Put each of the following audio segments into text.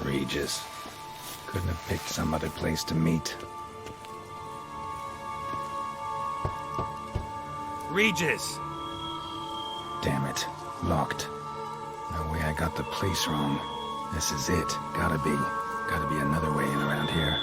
Regis. Couldn't have picked some other place to meet. Regis! Damn it. Locked. No way I got the place wrong. This is it. Gotta be. Gotta be another way in around here.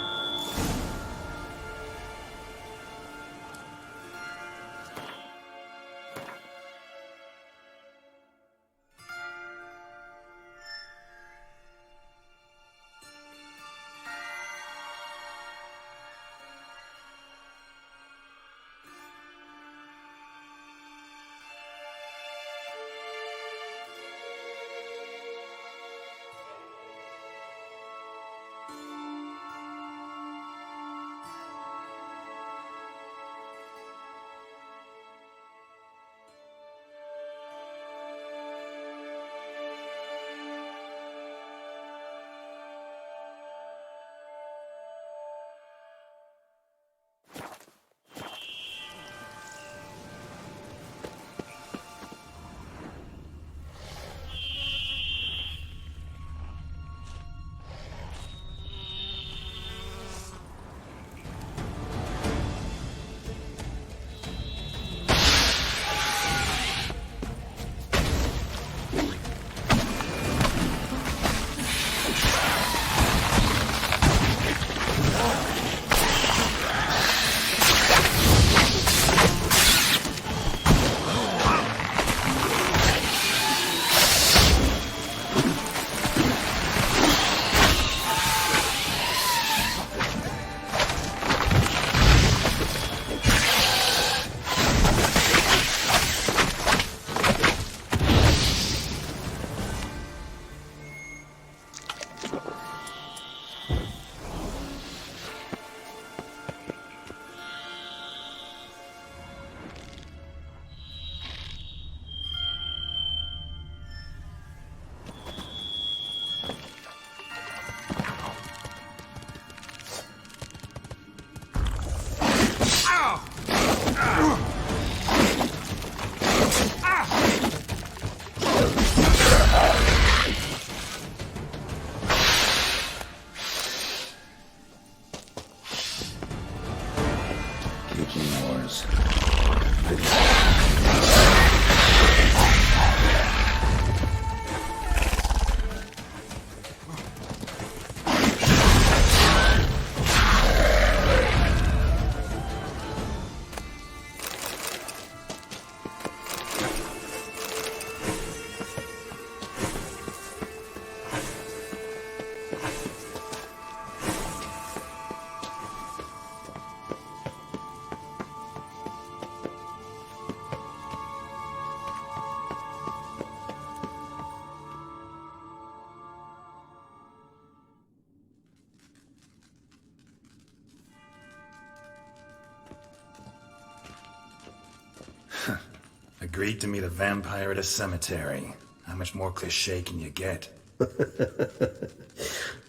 Agreed to meet a vampire at a cemetery. How much more cliché can you get?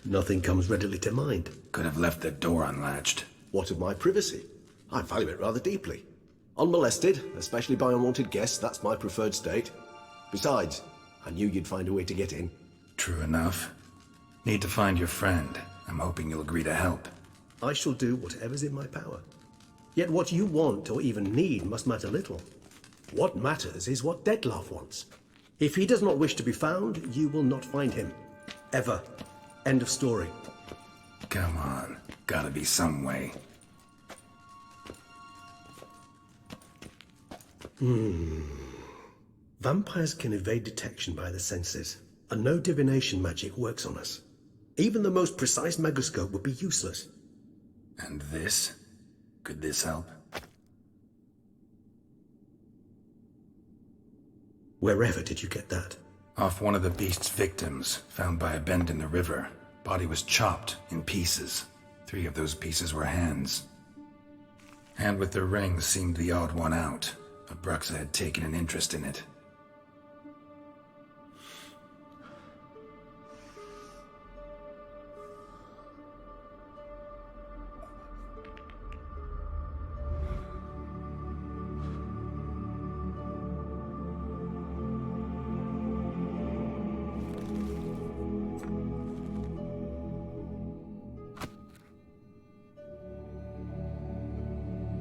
Nothing comes readily to mind. Could have left the door unlatched. What of my privacy? I value it rather deeply. Unmolested, especially by unwanted guests, that's my preferred state. Besides, I knew you'd find a way to get in. True enough. Need to find your friend. I'm hoping you'll agree to help. I shall do whatever's in my power. Yet what you want or even need must matter little. What matters is what Dettlaff wants. If he does not wish to be found, you will not find him. Ever. End of story. Come on. Gotta be some way. Vampires can evade detection by the senses, and no divination magic works on us. Even the most precise megascope would be useless. And this? Could this help? Wherever did you get that? Off one of the beast's victims, found by a bend in the river. Body was chopped in pieces. 3 of those pieces were hands. Hand with the ring seemed the odd one out, but Bruxa had taken an interest in it.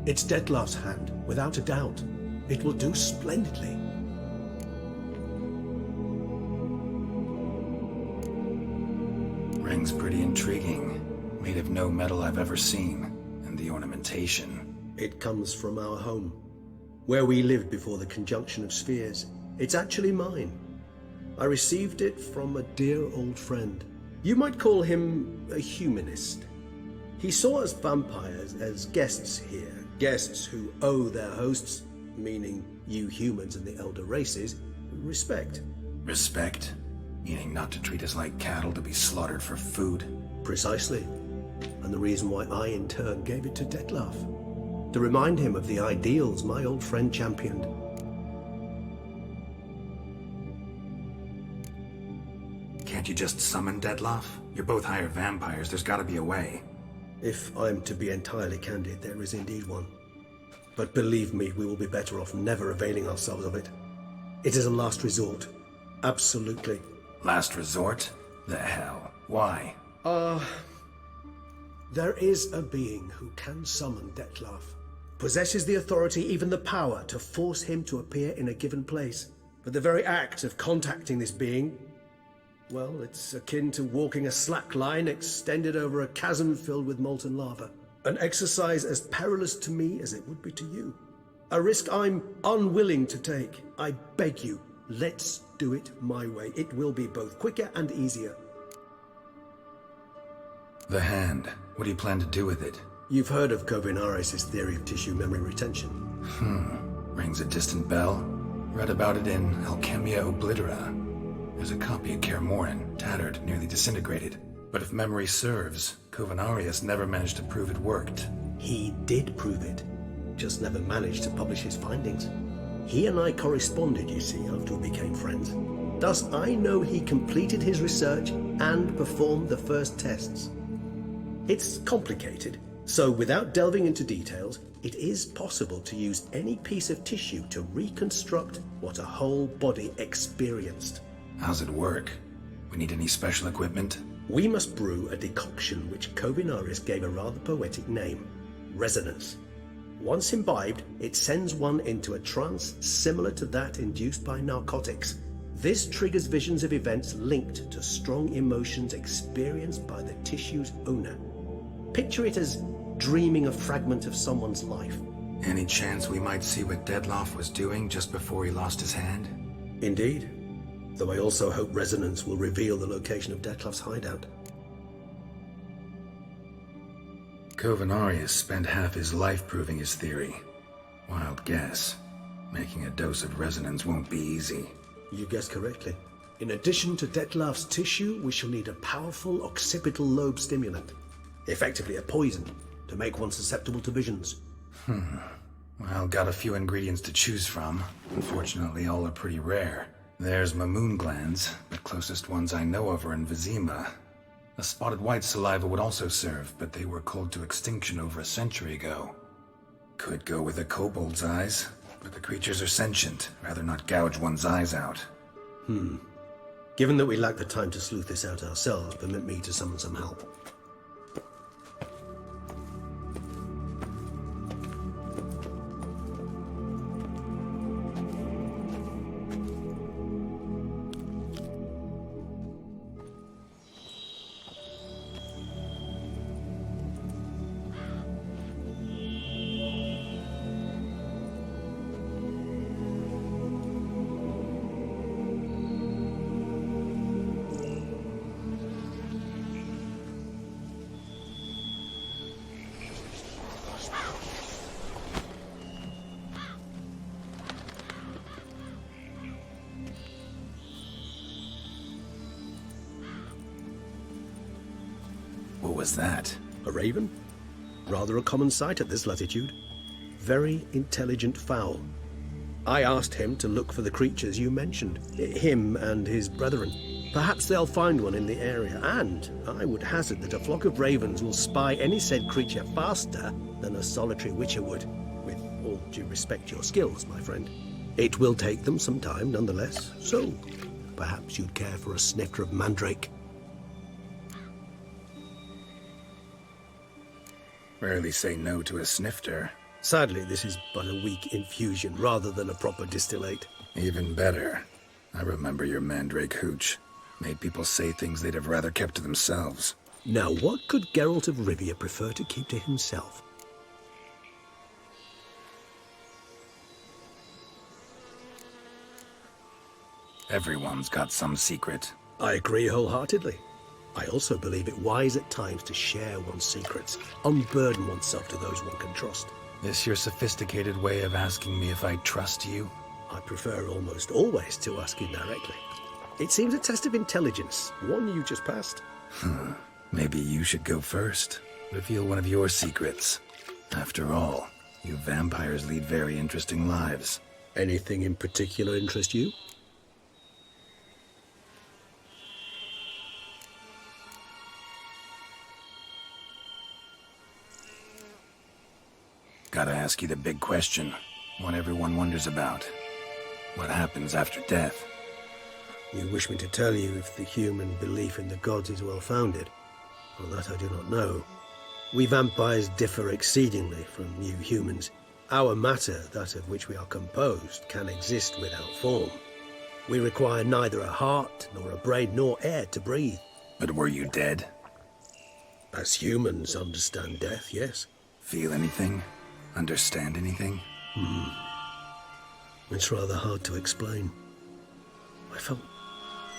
It's Dettlar's hand, without a doubt. It will do splendidly. Ring's pretty intriguing. Made of no metal I've ever seen. And the ornamentation. It comes from our home, where we lived before the conjunction of spheres. It's actually mine. I received it from a dear old friend. You might call him a humanist. He saw us vampires as guests here, guests who owe their hosts, meaning you humans and the elder races, respect. Respect? Meaning not to treat us like cattle to be slaughtered for food? Precisely. And the reason why I in turn gave it to Dettlar. To remind him of the ideals my old friend championed. Can't you just summon Dettlar? You're both hired vampires, there's gotta be a way. If I'm to be entirely candid, there is indeed one. But believe me, we will be better off never availing ourselves of it. It is a last resort. Absolutely. Last resort? The hell? Why? There is a being who can summon Dettlar. Possesses the authority, even the power, to force him to appear in a given place. But the very act of contacting this being, well, it's akin to walking a slack line extended over a chasm filled with molten lava. An exercise as perilous to me as it would be to you. A risk I'm unwilling to take. I beg you, let's do it my way. It will be both quicker and easier. The hand. What do you plan to do with it? You've heard of Kovinaris' theory of tissue memory retention. Rings a distant bell. Read about it in Alchemia Oblitera. There's a copy of Kermoran, tattered, nearly disintegrated. But if memory serves, Kovinaris never managed to prove it worked. He did prove it, just never managed to publish his findings. He and I corresponded, you see, after we became friends. Thus, I know he completed his research and performed the first tests. It's complicated, so without delving into details, it is possible to use any piece of tissue to reconstruct what a whole body experienced. How's it work? We need any special equipment? We must brew a decoction which Kovinaris gave a rather poetic name, resonance. Once imbibed, it sends one into a trance similar to that induced by narcotics. This triggers visions of events linked to strong emotions experienced by the tissue's owner. Picture it as dreaming a fragment of someone's life. Any chance we might see what Dettlar was doing just before he lost his hand? Indeed. Though I also hope resonance will reveal the location of Dettlar's hideout. Kovinaris spent half his life proving his theory. Wild guess. Making a dose of resonance won't be easy. You guessed correctly. In addition to Dettlar's tissue, we shall need a powerful occipital lobe stimulant. Effectively a poison, to make one susceptible to visions. Well, got a few ingredients to choose from. Unfortunately, all are pretty rare. There's Mamoon glands. The closest ones I know of are in Vizima. A spotted white saliva would also serve, but they were cold to extinction over a century ago. Could go with a kobold's eyes, but the creatures are sentient. Rather not gouge one's eyes out. Given that we lack the time to sleuth this out ourselves, permit me to summon some help. What was that? A raven? Rather a common sight at this latitude. Very intelligent fowl. I asked him to look for the creatures you mentioned, him and his brethren. Perhaps they'll find one in the area, and I would hazard that a flock of ravens will spy any said creature faster than a solitary witcher would. With all due respect to your skills, my friend. It will take them some time, nonetheless, so perhaps you'd care for a snifter of mandrake. Rarely say no to a snifter. Sadly, this is but a weak infusion rather than a proper distillate. Even better. I remember your mandrake hooch. Made people say things they'd have rather kept to themselves. Now, what could Geralt of Rivia prefer to keep to himself? Everyone's got some secret. I agree wholeheartedly. I also believe it wise at times to share one's secrets, unburden oneself to those one can trust. This your sophisticated way of asking me if I trust you? I prefer almost always to ask indirectly. It seems a test of intelligence, one you just passed. Maybe you should go first. Reveal one of your secrets. After all, you vampires lead very interesting lives. Anything in particular interest you? Gotta ask you the big question. One everyone wonders about. What happens after death? You wish me to tell you if the human belief in the gods is well-founded? Well, that I do not know. We vampires differ exceedingly from you humans. Our matter, that of which we are composed, can exist without form. We require neither a heart, nor a brain, nor air to breathe. But were you dead? As humans understand death, yes. Feel anything? Understand anything? It's rather hard to explain. I felt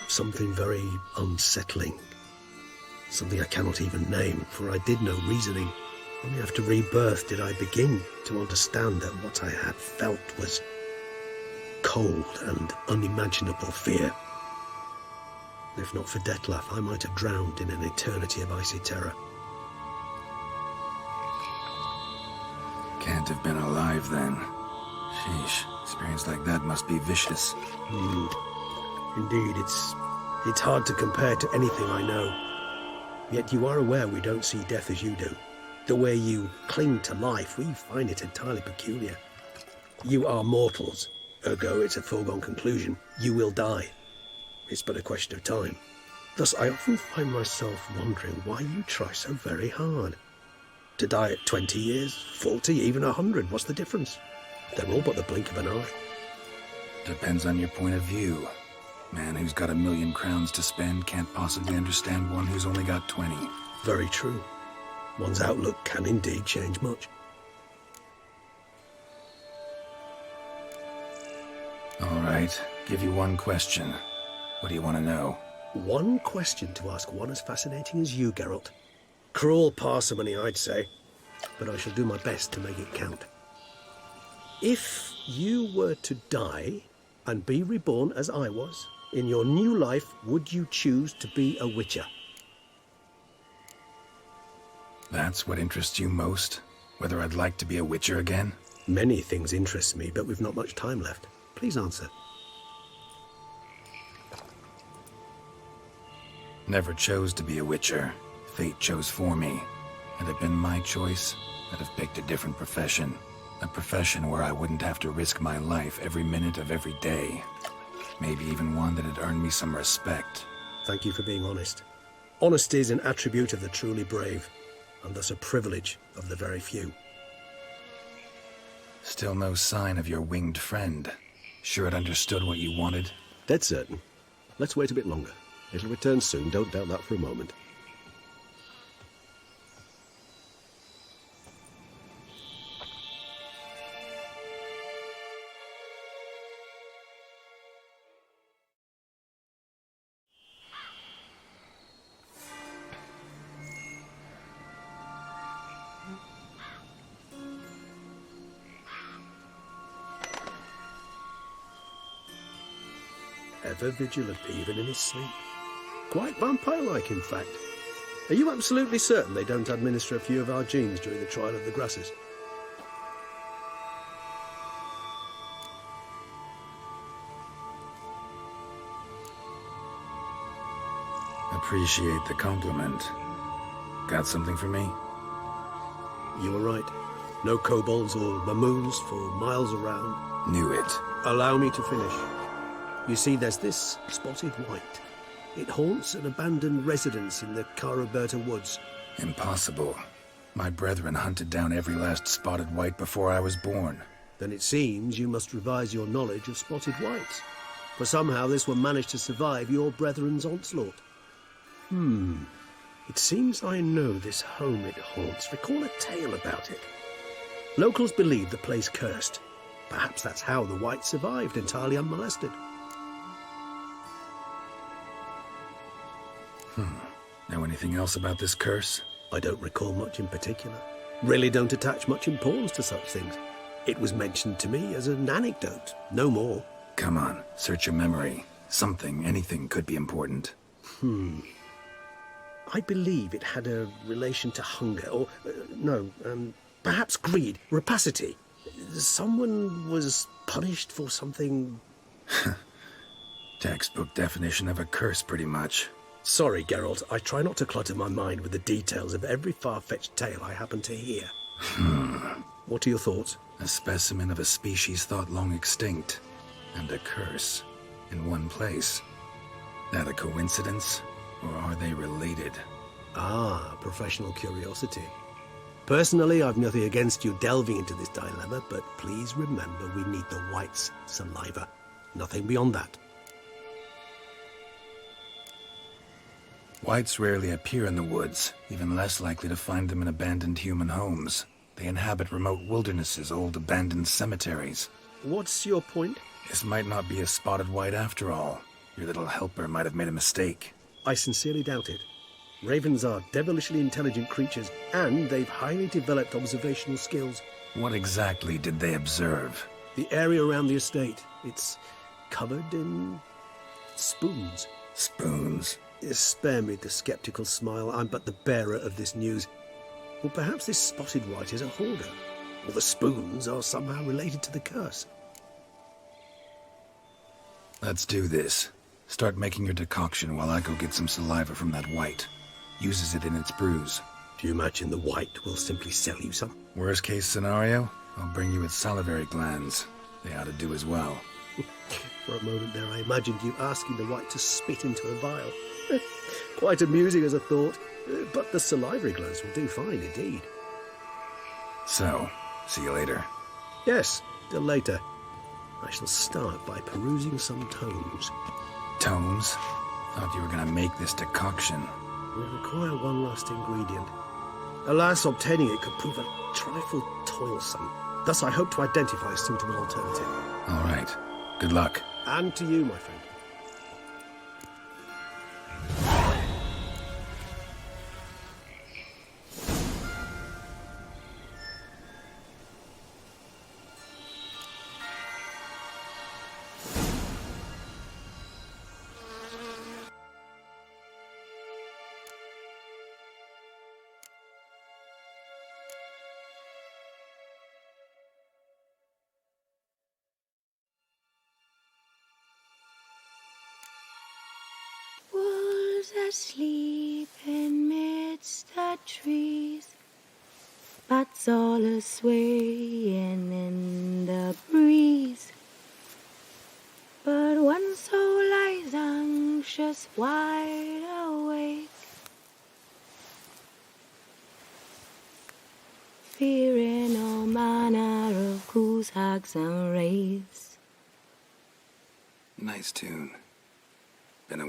something very unsettling. Something I cannot even name, for I did no reasoning. Only after rebirth did I begin to understand that what I had felt was cold and unimaginable fear. If not for Detlef, I might have drowned in an eternity of icy terror. Can't have been alive then. Sheesh, experience like that must be vicious. Indeed, it's hard to compare to anything I know. Yet you are aware we don't see death as you do. The way you cling to life, we find it entirely peculiar. You are mortals, ergo it's a foregone conclusion. You will die. It's but a question of time. Thus, I often find myself wondering why you try so very hard. To die at 20 years, 40, even 100, what's the difference? They're all but the blink of an eye. Depends on your point of view. Man who's got 1,000,000 crowns to spend can't possibly understand one who's only got 20. Very true. One's outlook can indeed change much. All right, give you one question. What do you want to know? One question to ask one as fascinating as you, Geralt. Cruel parsimony, I'd say, but I shall do my best to make it count. If you were to die and be reborn as I was, in your new life, would you choose to be a witcher? That's what interests you most? Whether I'd like to be a witcher again? Many things interest me, but we've not much time left. Please answer. Never chose to be a witcher. Fate chose for me. Had it been my choice, I'd have picked a different profession. A profession where I wouldn't have to risk my life every minute of every day. Maybe even one that had earned me some respect. Thank you for being honest. Honesty is an attribute of the truly brave, and thus a privilege of the very few. Still no sign of your winged friend. Sure it understood what you wanted? Dead certain. Let's wait a bit longer. It'll return soon, don't doubt that for a moment. Ever vigilant, even in his sleep. Quite vampire-like, in fact. Are you absolutely certain they don't administer a few of our genes during the trial of the grasses? Appreciate the compliment. Got something for me? You were right. No kobolds or mamoons for miles around. Knew it. Allow me to finish. You see, there's this spotted white. It haunts an abandoned residence in the Caraberta woods. Impossible. My brethren hunted down every last spotted white before I was born. Then it seems you must revise your knowledge of spotted whites. For somehow this one managed to survive your brethren's onslaught. It seems I know this home it haunts. Recall a tale about it. Locals believe the place cursed. Perhaps that's how the whites survived entirely unmolested. Know anything else about this curse? I don't recall much in particular. Really don't attach much importance to such things. It was mentioned to me as an anecdote, no more. Come on, search your memory. Something, anything could be important. I believe it had a relation to hunger, or, perhaps greed, rapacity. Someone was punished for something... Textbook definition of a curse, pretty much. Sorry, Geralt, I try not to clutter my mind with the details of every far-fetched tale I happen to hear. What are your thoughts? A specimen of a species thought long extinct, and a curse, in one place. That a coincidence, or are they related? Ah, professional curiosity. Personally, I've nothing against you delving into this dilemma, but please remember we need the whites' saliva. Nothing beyond that. Whites rarely appear in the woods, even less likely to find them in abandoned human homes. They inhabit remote wildernesses, old abandoned cemeteries. What's your point? This might not be a spotted white after all. Your little helper might have made a mistake. I sincerely doubt it. Ravens are devilishly intelligent creatures, and they've highly developed observational skills. What exactly did they observe? The area around the estate, it's covered in spoons. Spoons? Spare me the skeptical smile. I'm but the bearer of this news. Or perhaps this spotted white is a hoarder, or the spoons are somehow related to the curse. Let's do this. Start making your decoction while I go get some saliva from that white. Uses it in its brews. Do you imagine the white will simply sell you some? Worst case scenario, I'll bring you its salivary glands. They ought to do as well. For a moment there, I imagined you asking the white to spit into a vial. Quite amusing as a thought, but the salivary glands will do fine indeed. So, see you later. Yes, till later. I shall start by perusing some tomes. Tomes? Thought you were gonna make this decoction. We require one last ingredient. Alas, obtaining it could prove a trifle toilsome. Thus I hope to identify a suitable alternative. All right. Good luck. And to you, my friend. Asleep amidst the trees, bats all a-swaying in the breeze. But one soul lies anxious, wide awake, fearing all manner of goose hags and wraiths. Nice tune.